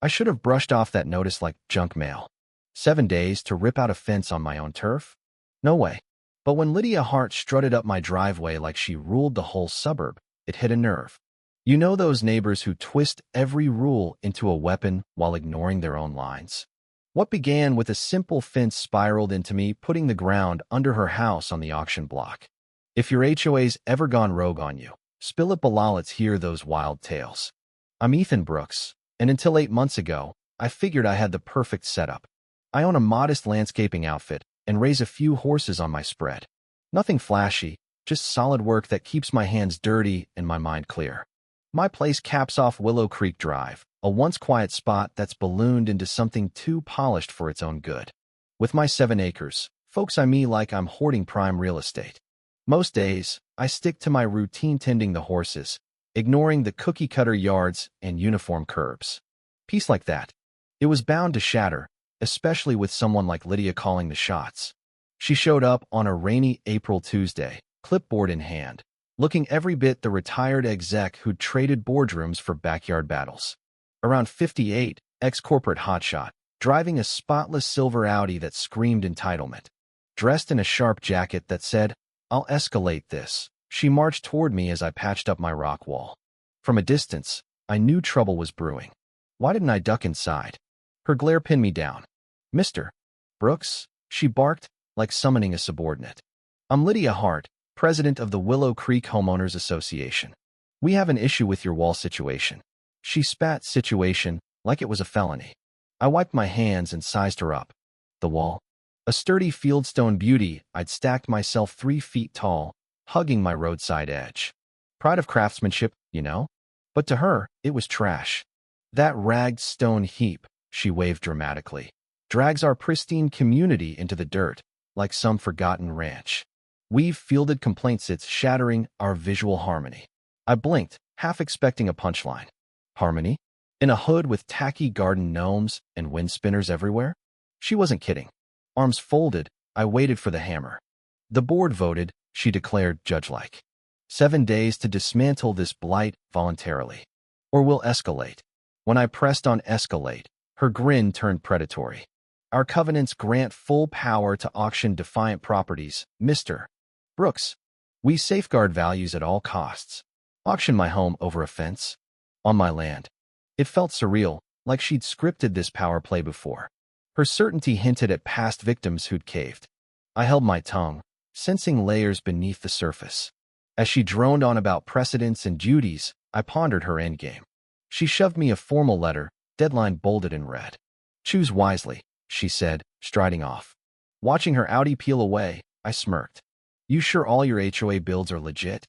I should have brushed off that notice like junk mail. 7 days to rip out a fence on my own turf? No way. But when Lydia Hart strutted up my driveway like she ruled the whole suburb, it hit a nerve. You know those neighbors who twist every rule into a weapon while ignoring their own lines? What began with a simple fence spiraled into me putting the ground under her house on the auction block. If your HOA's ever gone rogue on you, spill it below. Let's hear those wild tales. I'm Ethan Brooks, and until 8 months ago, I figured I had the perfect setup. I own a modest landscaping outfit and raise a few horses on my spread. Nothing flashy, just solid work that keeps my hands dirty and my mind clear. My place caps off Willow Creek Drive, a once quiet spot that's ballooned into something too polished for its own good. With my 7 acres, folks eye me like I'm hoarding prime real estate. Most days, I stick to my routine tending the horses, ignoring the cookie-cutter yards and uniform curbs. Peace like that. It was bound to shatter, especially with someone like Lydia calling the shots. She showed up on a rainy April Tuesday, clipboard in hand, looking every bit the retired exec who'd traded boardrooms for backyard battles. Around 58, ex-corporate hotshot, driving a spotless silver Audi that screamed entitlement. Dressed in a sharp jacket that said, "I'll escalate this," she marched toward me as I patched up my rock wall. From a distance, I knew trouble was brewing. Why didn't I duck inside? Her glare pinned me down. "Mr. Brooks," she barked, like summoning a subordinate. "I'm Lydia Hart, president of the Willow Creek Homeowners Association. We have an issue with your wall situation." She spat situation like it was a felony. I wiped my hands and sized her up. The wall? A sturdy fieldstone beauty. I'd stacked myself 3 feet tall, hugging my roadside edge. Pride of craftsmanship, you know? But to her, it was trash. "That ragged stone heap," she waved dramatically, "drags our pristine community into the dirt, like some forgotten ranch. We've fielded complaints it's shattering our visual harmony." I blinked, half expecting a punchline. Harmony? In a hood with tacky garden gnomes and wind spinners everywhere? She wasn't kidding. Arms folded, I waited for the hammer. "The board voted," she declared judge-like. 7 days to dismantle this blight voluntarily. Or we'll escalate. When I pressed on escalate, her grin turned predatory. "Our covenants grant full power to auction defiant properties, Mr. Brooks. We safeguard values at all costs. Auction my home over a fence? On my land." It felt surreal, like she'd scripted this power play before. Her certainty hinted at past victims who'd caved. I held my tongue, sensing layers beneath the surface. As she droned on about precedents and duties, I pondered her endgame. She shoved me a formal letter, deadline bolded in red. "Choose wisely," she said, striding off. Watching her Audi peel away, I smirked. "You sure all your HOA builds are legit?"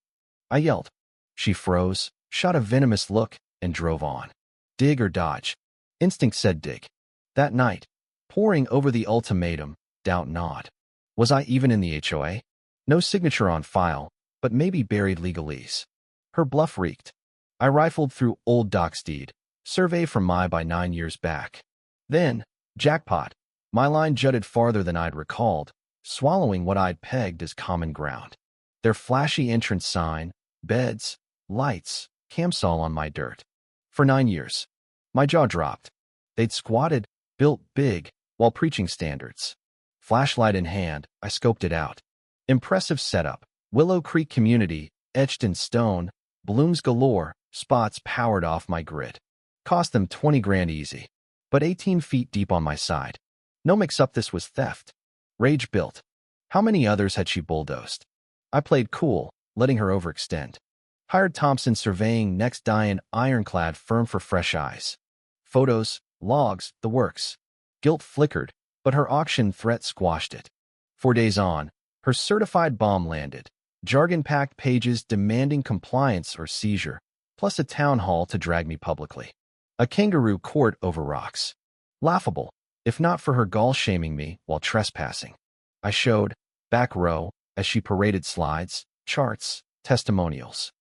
I yelled. She froze, shot a venomous look, and drove on. Dig or dodge. Instinct said dig. That night, poring over the ultimatum, doubt gnawed. Was I even in the HOA? No signature on file, but maybe buried legalese. Her bluff reeked. I rifled through old Docksteed, survey from my by 9 years back. Then, jackpot, my line jutted farther than I'd recalled, swallowing what I'd pegged as common ground. Their flashy entrance sign, beds, lights, camsol on my dirt. For 9 years. My jaw dropped. They'd squatted, built big, while preaching standards. Flashlight in hand, I scoped it out. Impressive setup. Willow Creek community, etched in stone, blooms galore, spots powered off my grid. Cost them 20 grand easy. But 18 feet deep on my side. No mix-up, this was theft. Rage built. How many others had she bulldozed? I played cool, letting her overextend. Hired Thompson Surveying, next Diane ironclad firm for fresh eyes. Photos, logs, the works. Guilt flickered, but her auction threat squashed it. 4 days on, her certified bomb landed. Jargon-packed pages demanding compliance or seizure, plus a town hall to drag me publicly. A kangaroo court over rocks. Laughable, if not for her gall-shaming me while trespassing. I showed, back row, as she paraded slides, charts, testimonials.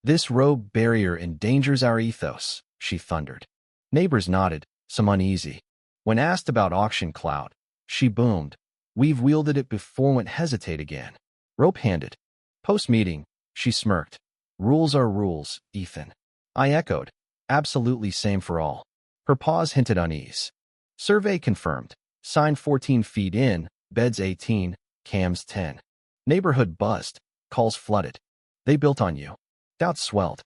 "This rogue barrier endangers our ethos," she thundered. Neighbors nodded, some uneasy. When asked about auction clout, she boomed, "We've wielded it before, won't hesitate again." Rope-handed. Post-meeting, she smirked. "Rules are rules, Ethan." I echoed, "Absolutely same for all." Her pause hinted unease. Survey confirmed. Sign 14 feet in, beds 18, cams 10. Neighborhood buzzed, calls flooded. They built on you. Doubts swelled.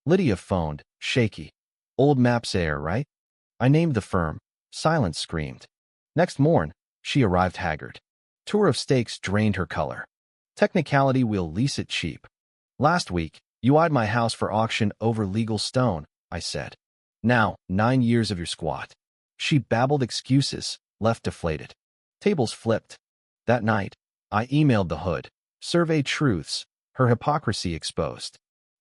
Lydia phoned, shaky. Old maps air, right? I named the firm. Silence screamed. Next morn, she arrived haggard. Tour of stakes drained her color. Technicality, we'll lease it cheap. Last week, you eyed my house for auction over legal stone, I said. Now, 9 years of your squat. She babbled excuses, left deflated. Tables flipped. That night, I emailed the hood. Survey truths, her hypocrisy exposed.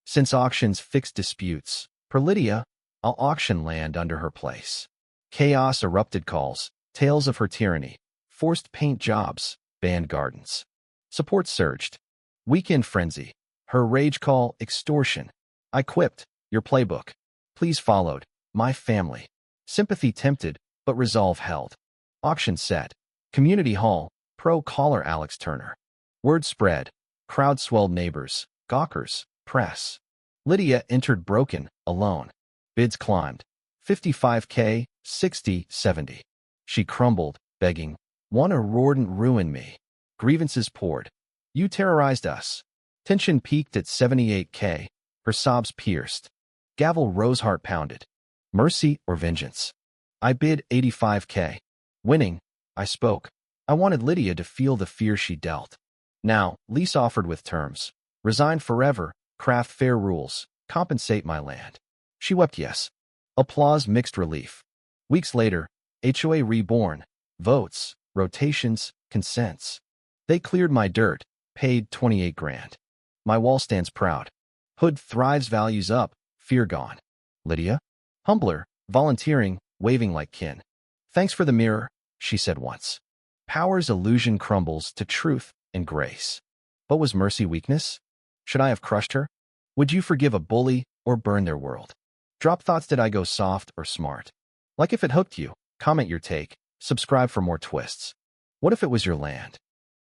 Since auctions fixed disputes, per Lydia, I'll auction land under her place. Chaos erupted calls, tales of her tyranny, forced paint jobs, banned gardens. Support surged. Weekend frenzy. Her rage call, extortion. I quipped, your playbook. Please followed. My family. Sympathy tempted, but resolve held. Auction set. Community hall. Pro caller Alex Turner. Word spread. Crowd swelled, neighbors, gawkers, press. Lydia entered broken, alone. Bids climbed. 55K, 60, 70. She crumbled, begging. One roared and ruin me. Grievances poured. You terrorized us. Tension peaked at 78K. Her sobs pierced. Gavel rose, heart pounded. Mercy or vengeance? I bid 85K. Winning, I spoke. I wanted Lydia to feel the fear she dealt. Now, lease offered with terms. Resign forever, craft fair rules, compensate my land. She wept yes. Applause mixed relief. Weeks later, HOA reborn. Votes, rotations, consents. They cleared my dirt, paid 28 grand. My wall stands proud. Hood thrives, values up, fear gone. Lydia? Humbler, volunteering, waving like kin. Thanks for the mirror, she said once. Power's illusion crumbles to truth and grace. But was mercy weakness? Should I have crushed her? Would you forgive a bully or burn their world? Drop thoughts, did I go soft or smart? Like if it hooked you, comment your take, subscribe for more twists. What if it was your land?